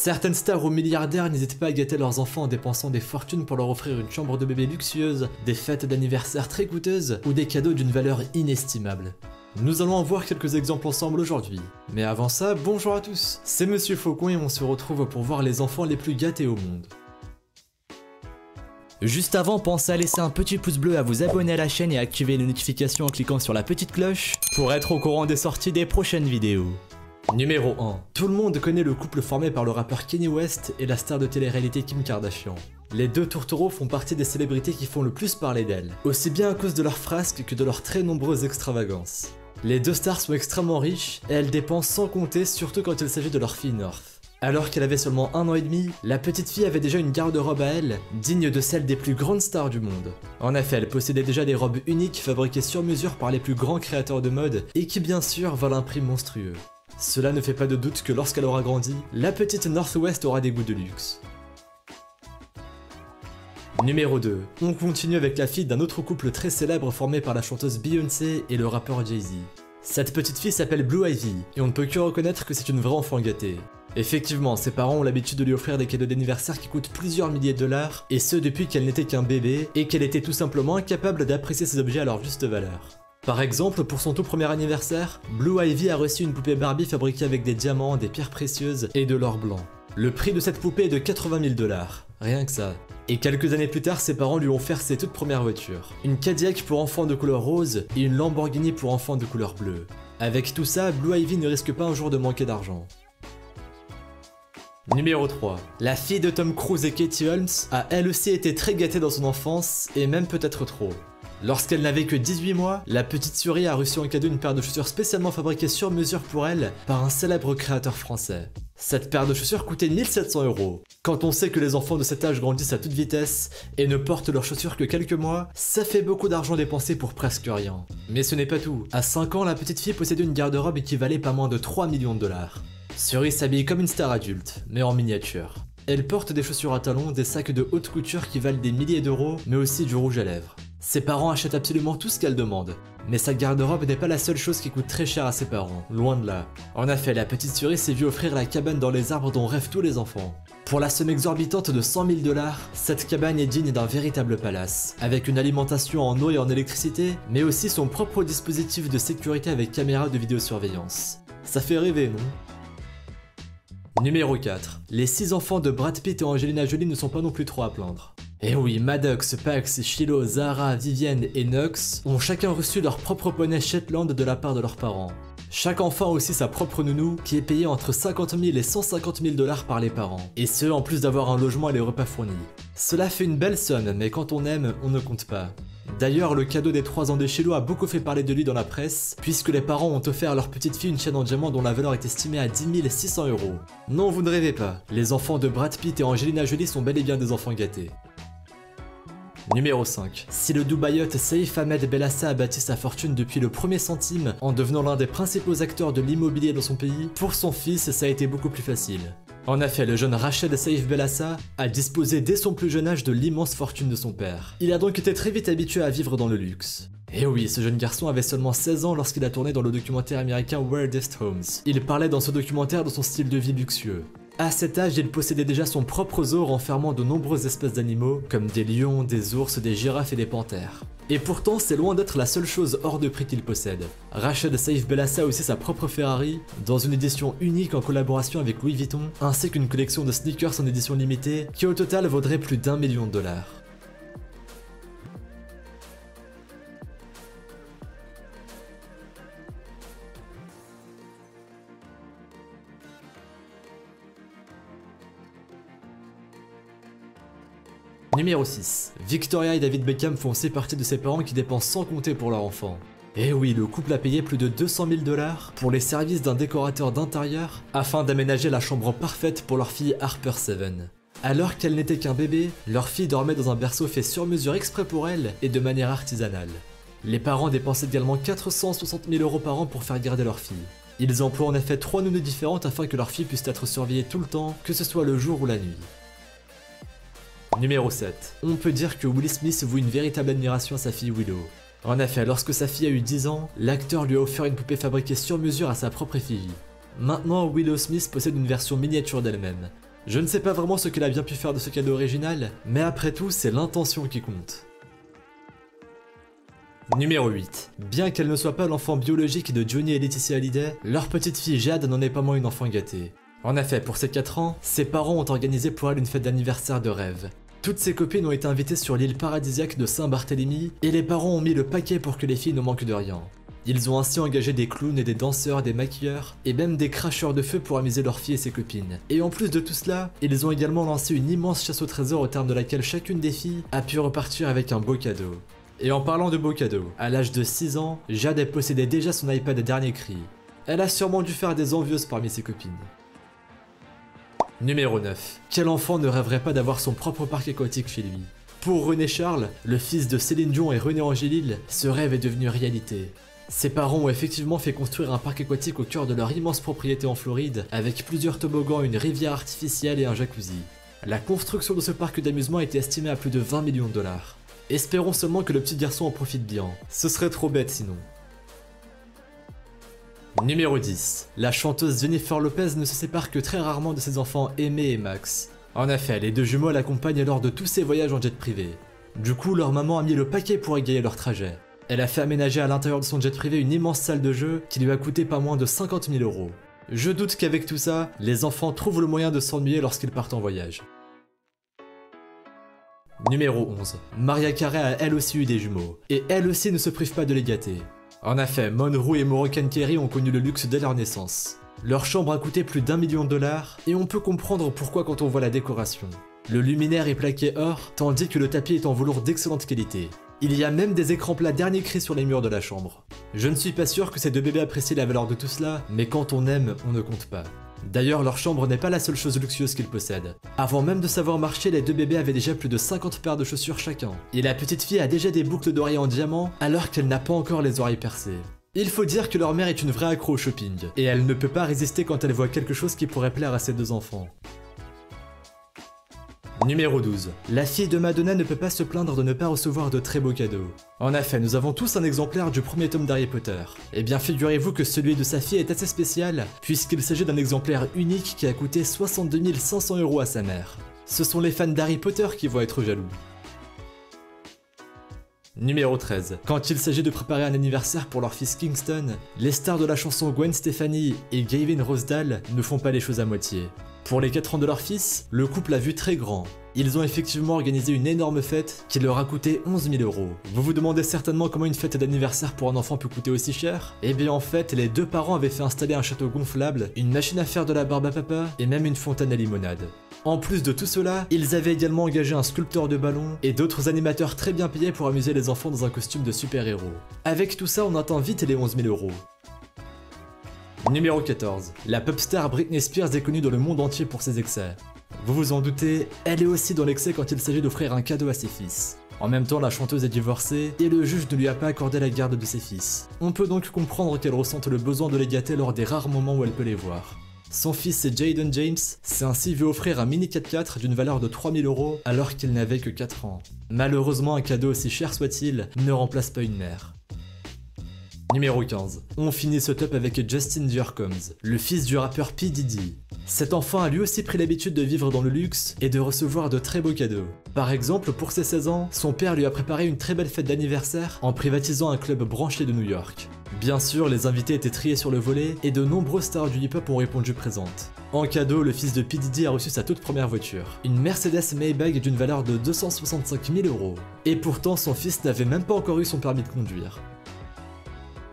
Certaines stars ou milliardaires n'hésitent pas à gâter leurs enfants en dépensant des fortunes pour leur offrir une chambre de bébé luxueuse, des fêtes d'anniversaire très coûteuses ou des cadeaux d'une valeur inestimable. Nous allons en voir quelques exemples ensemble aujourd'hui. Mais avant ça, bonjour à tous, c'est Monsieur Faucon et on se retrouve pour voir les enfants les plus gâtés au monde. Juste avant, pensez à laisser un petit pouce bleu, à vous abonner à la chaîne et à activer les notifications en cliquant sur la petite cloche pour être au courant des sorties des prochaines vidéos. Numéro 1. Tout le monde connaît le couple formé par le rappeur Kanye West et la star de télé-réalité Kim Kardashian. Les deux tourtereaux font partie des célébrités qui font le plus parler d'elles, aussi bien à cause de leurs frasques que de leurs très nombreuses extravagances. Les deux stars sont extrêmement riches et elles dépensent sans compter, surtout quand il s'agit de leur fille North. Alors qu'elle avait seulement 1 an et demi, la petite fille avait déjà une garde-robe à elle, digne de celle des plus grandes stars du monde. En effet, elle possédait déjà des robes uniques fabriquées sur mesure par les plus grands créateurs de mode et qui bien sûr valent un prix monstrueux. Cela ne fait pas de doute que lorsqu'elle aura grandi, la petite North West aura des goûts de luxe. Numéro 2. On continue avec la fille d'un autre couple très célèbre formé par la chanteuse Beyoncé et le rappeur Jay-Z. Cette petite fille s'appelle Blue Ivy, et on ne peut que reconnaître que c'est une vraie enfant gâtée. Effectivement, ses parents ont l'habitude de lui offrir des cadeaux d'anniversaire qui coûtent plusieurs milliers de dollars, et ce depuis qu'elle n'était qu'un bébé, et qu'elle était tout simplement incapable d'apprécier ces objets à leur juste valeur. Par exemple, pour son tout premier anniversaire, Blue Ivy a reçu une poupée Barbie fabriquée avec des diamants, des pierres précieuses et de l'or blanc. Le prix de cette poupée est de 80 000 dollars, rien que ça. Et quelques années plus tard, ses parents lui ont offert ses toutes premières voitures. Une Cadillac pour enfants de couleur rose et une Lamborghini pour enfants de couleur bleue. Avec tout ça, Blue Ivy ne risque pas un jour de manquer d'argent. Numéro 3. La fille de Tom Cruise et Katie Holmes a elle aussi été très gâtée dans son enfance, et même peut-être trop. Lorsqu'elle n'avait que 18 mois, la petite souris a reçu en cadeau une paire de chaussures spécialement fabriquées sur mesure pour elle par un célèbre créateur français. Cette paire de chaussures coûtait 1700 €. Quand on sait que les enfants de cet âge grandissent à toute vitesse et ne portent leurs chaussures que quelques mois, ça fait beaucoup d'argent dépensé pour presque rien. Mais ce n'est pas tout. À 5 ans, la petite fille possédait une garde-robe qui valait pas moins de 3 millions de dollars. Cerise s'habille comme une star adulte, mais en miniature. Elle porte des chaussures à talons, des sacs de haute couture qui valent des milliers d'euros, mais aussi du rouge à lèvres. Ses parents achètent absolument tout ce qu'elle demande. Mais sa garde-robe n'est pas la seule chose qui coûte très cher à ses parents, loin de là. En effet, la petite Cerise s'est vue offrir la cabane dans les arbres dont rêvent tous les enfants. Pour la somme exorbitante de 100 000 dollars, cette cabane est digne d'un véritable palace, avec une alimentation en eau et en électricité, mais aussi son propre dispositif de sécurité avec caméra de vidéosurveillance. Ça fait rêver, non ? Numéro 4. Les 6 enfants de Brad Pitt et Angelina Jolie ne sont pas non plus trop à plaindre. Et oui, Maddox, Pax, Shiloh, Zara, Vivienne et Knox ont chacun reçu leur propre poney Shetland de la part de leurs parents. Chaque enfant a aussi sa propre nounou qui est payée entre 50 000 et 150 000 dollars par les parents. Et ce, en plus d'avoir un logement et les repas fournis. Cela fait une belle somme, mais quand on aime, on ne compte pas. D'ailleurs, le cadeau des 3 ans de Shiloh a beaucoup fait parler de lui dans la presse, puisque les parents ont offert à leur petite fille une chaîne en diamant dont la valeur est estimée à 10 600 €. Non, vous ne rêvez pas, les enfants de Brad Pitt et Angelina Jolie sont bel et bien des enfants gâtés. Numéro 5. Si le Dubaïote Saïf Ahmed Bellassa a bâti sa fortune depuis le premier centime en devenant l'un des principaux acteurs de l'immobilier dans son pays, pour son fils ça a été beaucoup plus facile. En effet, le jeune Rached Saïf Bellassa a disposé dès son plus jeune âge de l'immense fortune de son père. Il a donc été très vite habitué à vivre dans le luxe. Et oui, ce jeune garçon avait seulement 16 ans lorsqu'il a tourné dans le documentaire américain Weirdest Homes. Il parlait dans ce documentaire de son style de vie luxueux. À cet âge, il possédait déjà son propre zoo renfermant de nombreuses espèces d'animaux, comme des lions, des ours, des girafes et des panthères. Et pourtant, c'est loin d'être la seule chose hors de prix qu'il possède. Rached Saïf Bellassa a aussi sa propre Ferrari, dans une édition unique en collaboration avec Louis Vuitton, ainsi qu'une collection de sneakers en édition limitée, qui au total vaudrait plus d'1 million de dollars. Numéro 6. Victoria et David Beckham font aussi partie de ces parents qui dépensent sans compter pour leur enfant. Et oui, le couple a payé plus de 200 000 dollars pour les services d'un décorateur d'intérieur afin d'aménager la chambre parfaite pour leur fille Harper Seven. Alors qu'elle n'était qu'un bébé, leur fille dormait dans un berceau fait sur mesure exprès pour elle et de manière artisanale. Les parents dépensent également 460 000 € par an pour faire garder leur fille. Ils emploient en effet 3 nounous différentes afin que leur fille puisse être surveillée tout le temps, que ce soit le jour ou la nuit. Numéro 7. On peut dire que Will Smith voue une véritable admiration à sa fille Willow. En effet, lorsque sa fille a eu 10 ans, l'acteur lui a offert une poupée fabriquée sur mesure à sa propre effigie. Maintenant, Willow Smith possède une version miniature d'elle-même. Je ne sais pas vraiment ce qu'elle a bien pu faire de ce cadeau original, mais après tout, c'est l'intention qui compte. Numéro 8. Bien qu'elle ne soit pas l'enfant biologique de Johnny et Laetitia Hallyday, leur petite fille Jade n'en est pas moins une enfant gâtée. En effet, pour ses 4 ans, ses parents ont organisé pour elle une fête d'anniversaire de rêve. Toutes ses copines ont été invitées sur l'île paradisiaque de Saint-Barthélemy, et les parents ont mis le paquet pour que les filles ne manquent de rien. Ils ont ainsi engagé des clowns et des danseurs, des maquilleurs, et même des cracheurs de feu pour amuser leurs filles et ses copines. Et en plus de tout cela, ils ont également lancé une immense chasse au trésor au terme de laquelle chacune des filles a pu repartir avec un beau cadeau. Et en parlant de beaux cadeaux, à l'âge de 6 ans, Jade possédait déjà son iPad dernier cri. Elle a sûrement dû faire des envieuses parmi ses copines. Numéro 9. Quel enfant ne rêverait pas d'avoir son propre parc aquatique chez lui? Pour René Charles, le fils de Céline Dion et René Angélil, ce rêve est devenu réalité. Ses parents ont effectivement fait construire un parc aquatique au cœur de leur immense propriété en Floride, avec plusieurs toboggans, une rivière artificielle et un jacuzzi. La construction de ce parc d'amusement était estimée à plus de 20 millions de dollars. Espérons seulement que le petit garçon en profite bien. Ce serait trop bête sinon. Numéro 10. La chanteuse Jennifer Lopez ne se sépare que très rarement de ses enfants Aimé et Max. En effet, les deux jumeaux l'accompagnent lors de tous ses voyages en jet privé. Du coup, leur maman a mis le paquet pour égayer leur trajet. Elle a fait aménager à l'intérieur de son jet privé une immense salle de jeu qui lui a coûté pas moins de 50 000 €. Je doute qu'avec tout ça, les enfants trouvent le moyen de s'ennuyer lorsqu'ils partent en voyage. Numéro 11. Mariah Carey a elle aussi eu des jumeaux, et elle aussi ne se prive pas de les gâter. En effet, Monroe et Moroccan Kerry ont connu le luxe dès leur naissance. Leur chambre a coûté plus d'1 million de dollars, et on peut comprendre pourquoi quand on voit la décoration. Le luminaire est plaqué or, tandis que le tapis est en velours d'excellente qualité. Il y a même des écrans plats dernier cri sur les murs de la chambre. Je ne suis pas sûr que ces deux bébés apprécient la valeur de tout cela, mais quand on aime, on ne compte pas. D'ailleurs, leur chambre n'est pas la seule chose luxueuse qu'ils possèdent. Avant même de savoir marcher, les deux bébés avaient déjà plus de 50 paires de chaussures chacun. Et la petite fille a déjà des boucles d'oreilles en diamant, alors qu'elle n'a pas encore les oreilles percées. Il faut dire que leur mère est une vraie accro au shopping, et elle ne peut pas résister quand elle voit quelque chose qui pourrait plaire à ses deux enfants. Numéro 12. La fille de Madonna ne peut pas se plaindre de ne pas recevoir de très beaux cadeaux. En effet, nous avons tous un exemplaire du premier tome d'Harry Potter. Eh bien, figurez-vous que celui de sa fille est assez spécial, puisqu'il s'agit d'un exemplaire unique qui a coûté 62 500 € à sa mère. Ce sont les fans d'Harry Potter qui vont être jaloux. Numéro 13. Quand il s'agit de préparer un anniversaire pour leur fils Kingston, les stars de la chanson Gwen Stefani et Gavin Rossdale ne font pas les choses à moitié. Pour les 4 ans de leur fils, le couple a vu très grand. Ils ont effectivement organisé une énorme fête qui leur a coûté 11 000 €. Vous vous demandez certainement comment une fête d'anniversaire pour un enfant peut coûter aussi cher? Eh bien en fait, les deux parents avaient fait installer un château gonflable, une machine à faire de la barbe à papa et même une fontaine à limonade. En plus de tout cela, ils avaient également engagé un sculpteur de ballons et d'autres animateurs très bien payés pour amuser les enfants dans un costume de super-héros. Avec tout ça, on atteint vite les 11 000 €. Numéro 14. La pop star Britney Spears est connue dans le monde entier pour ses excès. Vous vous en doutez, elle est aussi dans l'excès quand il s'agit d'offrir un cadeau à ses fils. En même temps, la chanteuse est divorcée et le juge ne lui a pas accordé la garde de ses fils. On peut donc comprendre qu'elle ressente le besoin de les gâter lors des rares moments où elle peut les voir. Son fils Jayden James s'est ainsi vu offrir un mini 4x4 d'une valeur de 3 000 € alors qu'il n'avait que 4 ans. Malheureusement, un cadeau aussi cher soit-il ne remplace pas une mère. Numéro 15. On finit ce top avec Justin Bieber, le fils du rappeur P. Diddy. Cet enfant a lui aussi pris l'habitude de vivre dans le luxe et de recevoir de très beaux cadeaux. Par exemple, pour ses 16 ans, son père lui a préparé une très belle fête d'anniversaire en privatisant un club branché de New York. Bien sûr, les invités étaient triés sur le volet et de nombreuses stars du hip-hop ont répondu présentes. En cadeau, le fils de P. Diddy a reçu sa toute première voiture, une Mercedes Maybach d'une valeur de 265 000 €. Et pourtant, son fils n'avait même pas encore eu son permis de conduire.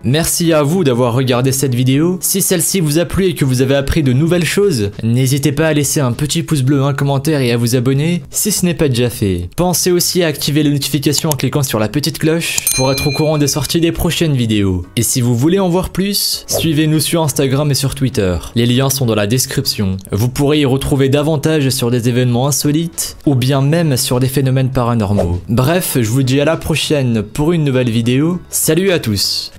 Merci à vous d'avoir regardé cette vidéo. Si celle-ci vous a plu et que vous avez appris de nouvelles choses, n'hésitez pas à laisser un petit pouce bleu, un commentaire et à vous abonner si ce n'est pas déjà fait. Pensez aussi à activer les notifications en cliquant sur la petite cloche pour être au courant des sorties des prochaines vidéos. Et si vous voulez en voir plus, suivez-nous sur Instagram et sur Twitter. Les liens sont dans la description. Vous pourrez y retrouver davantage sur des événements insolites ou bien même sur des phénomènes paranormaux. Bref, je vous dis à la prochaine pour une nouvelle vidéo. Salut à tous!